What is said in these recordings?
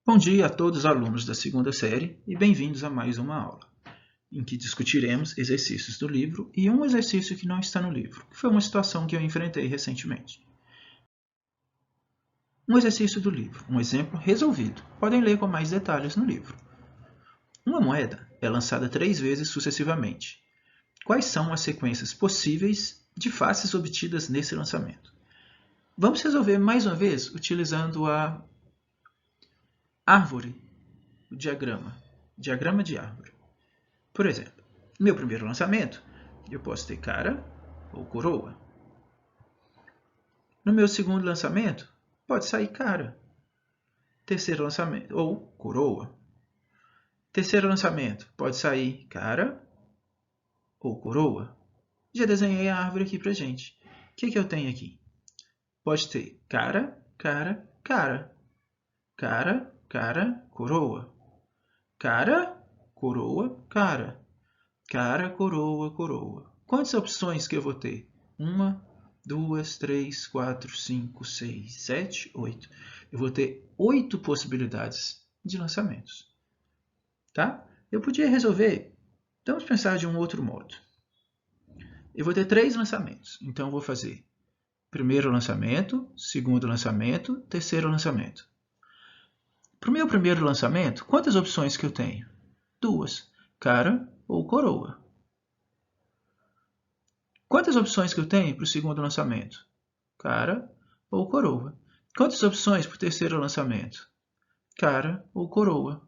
Bom dia a todos os alunos da segunda série e bem-vindos a mais uma aula, em que discutiremos exercícios do livro e um exercício que não está no livro, que foi uma situação que eu enfrentei recentemente. Um exercício do livro, um exemplo resolvido. Podem ler com mais detalhes no livro. Uma moeda é lançada 3 vezes sucessivamente. Quais são as sequências possíveis de faces obtidas nesse lançamento? Vamos resolver mais uma vez utilizando a árvore, o diagrama de árvore. Por exemplo, no meu primeiro lançamento, eu posso ter cara ou coroa. No meu segundo lançamento, pode sair cara. Terceiro lançamento, ou coroa. Terceiro lançamento, pode sair cara ou coroa. Já desenhei a árvore aqui pra gente. O que eu tenho aqui? Pode ter cara, cara, cara. Cara, cara, coroa. Cara, coroa, cara. Cara, coroa, coroa. Quantas opções que eu vou ter? 1, 2, 3, 4, 5, 6, 7, 8. Eu vou ter 8 possibilidades de lançamentos. Tá? Eu podia resolver. Vamos pensar de um outro modo. Eu vou ter 3 lançamentos. Então, eu vou fazer primeiro lançamento, segundo lançamento, terceiro lançamento. Para o meu primeiro lançamento, quantas opções que eu tenho? 2. Cara ou coroa. Quantas opções que eu tenho para o segundo lançamento? Cara ou coroa. Quantas opções para o terceiro lançamento? Cara ou coroa.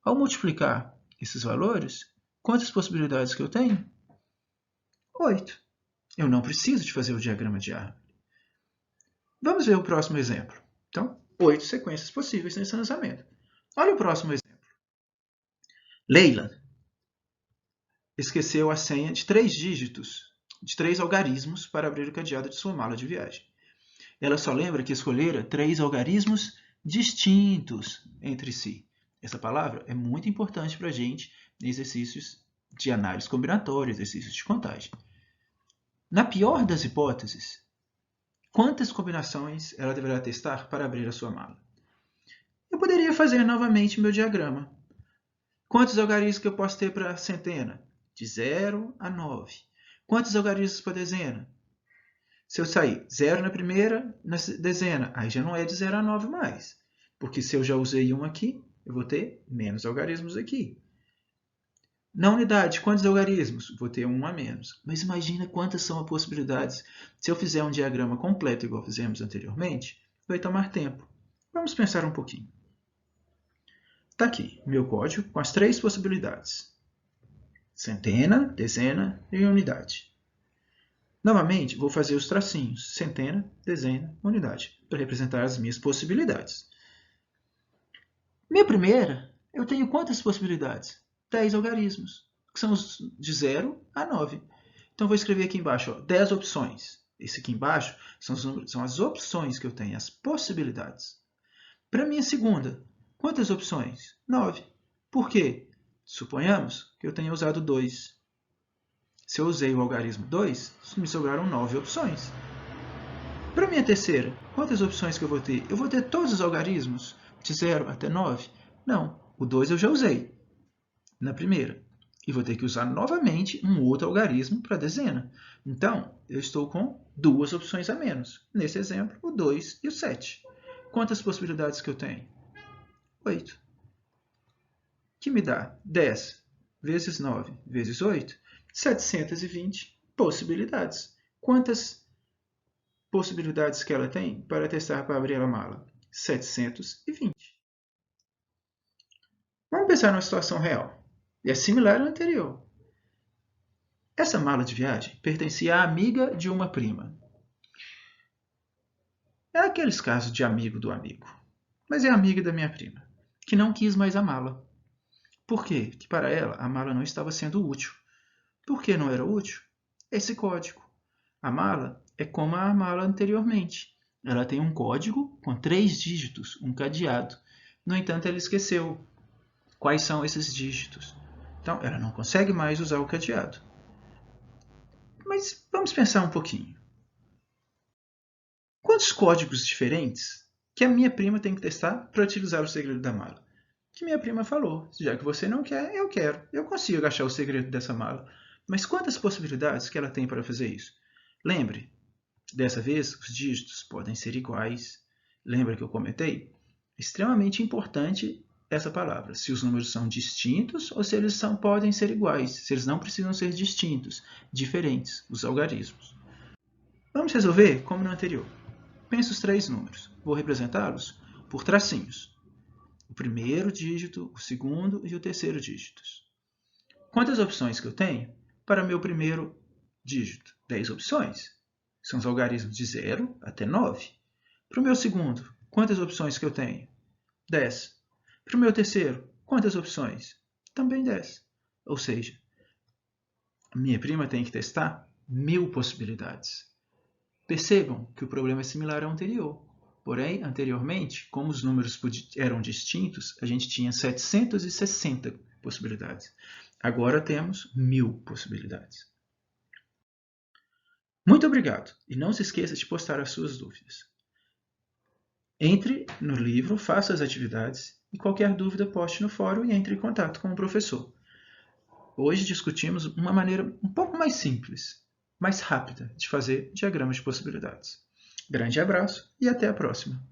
Ao multiplicar esses valores, quantas possibilidades que eu tenho? 8. Eu não preciso de fazer o diagrama de árvore. Vamos ver o próximo exemplo. Então, 8 sequências possíveis nesse lançamento. Olha o próximo exemplo. Leila esqueceu a senha de 3 dígitos, de 3 algarismos para abrir o cadeado de sua mala de viagem. Ela só lembra que escolhera 3 algarismos distintos entre si. Essa palavra é muito importante para a gente em exercícios de análise combinatória, exercícios de contagem. Na pior das hipóteses, quantas combinações ela deverá testar para abrir a sua mala? Eu poderia fazer novamente meu diagrama. Quantos algarismos que eu posso ter para a centena? De 0 a 9. Quantos algarismos para a dezena? Se eu sair 0 na primeira, na dezena, aí já não é de 0 a 9 mais. Porque se eu já usei 1 aqui, eu vou ter menos algarismos aqui. Na unidade, quantos algarismos? Vou ter 1 a menos. Mas imagina quantas são as possibilidades. Se eu fizer um diagrama completo, igual fizemos anteriormente, vai tomar tempo. Vamos pensar um pouquinho. Está aqui meu código com as 3 possibilidades. Centena, dezena e unidade. Novamente, vou fazer os tracinhos, centena, dezena, unidade, para representar as minhas possibilidades. Minha primeira, eu tenho quantas possibilidades? 10 algarismos, que são os de 0 a 9. Então, vou escrever aqui embaixo, 10 opções. Esse aqui embaixo são as opções que eu tenho, as possibilidades. Para minha segunda, quantas opções? 9. Por quê? Suponhamos que eu tenha usado 2. Se eu usei o algarismo 2, me sobraram 9 opções. Para minha terceira, quantas opções que eu vou ter? Eu vou ter todos os algarismos, de 0 até 9? Não, o 2 eu já usei na primeira. E vou ter que usar novamente um outro algarismo para a dezena. Então, eu estou com 2 opções a menos. Nesse exemplo, o 2 e o 7. Quantas possibilidades que eu tenho? 8. Que me dá 10 vezes 9 vezes 8? 720 possibilidades. Quantas possibilidades que ela tem para testar para abrir a mala? 720. Vamos pensar numa situação real. É similar à anterior. Essa mala de viagem pertencia à amiga de uma prima. É aqueles casos de amigo do amigo. Mas é amiga da minha prima, que não quis mais a mala. Por quê? Que para ela a mala não estava sendo útil. Por que não era útil? Esse código. A mala é como a mala anteriormente. Ela tem um código com 3 dígitos, um cadeado. No entanto, ela esqueceu quais são esses dígitos. Então, ela não consegue mais usar o cadeado. Mas vamos pensar um pouquinho. Quantos códigos diferentes que a minha prima tem que testar para utilizar o segredo da mala? Que minha prima falou, já que você não quer, eu quero. Eu consigo achar o segredo dessa mala. Mas quantas possibilidades que ela tem para fazer isso? Lembre, dessa vez os dígitos podem ser iguais. Lembra que eu comentei? Extremamente importante essa palavra, se os números são distintos ou se eles podem ser iguais, se eles não precisam ser distintos, diferentes, os algarismos. Vamos resolver como no anterior. Pense os três números. Vou representá-los por tracinhos. O primeiro dígito, o segundo e o terceiro dígitos. Quantas opções que eu tenho para o meu primeiro dígito? 10 opções. São os algarismos de 0 até 9. Para o meu segundo, quantas opções que eu tenho? 10. Para o meu terceiro, quantas opções? Também 10. Ou seja, minha prima tem que testar 1000 possibilidades. Percebam que o problema é similar ao anterior. Porém, anteriormente, como os números eram distintos, a gente tinha 760 possibilidades. Agora temos 1000 possibilidades. Muito obrigado! E não se esqueça de postar as suas dúvidas. Entre no livro, faça as atividades e qualquer dúvida poste no fórum e entre em contato com o professor. Hoje discutimos uma maneira um pouco mais simples, mais rápida de fazer diagramas de possibilidades. Grande abraço e até a próxima!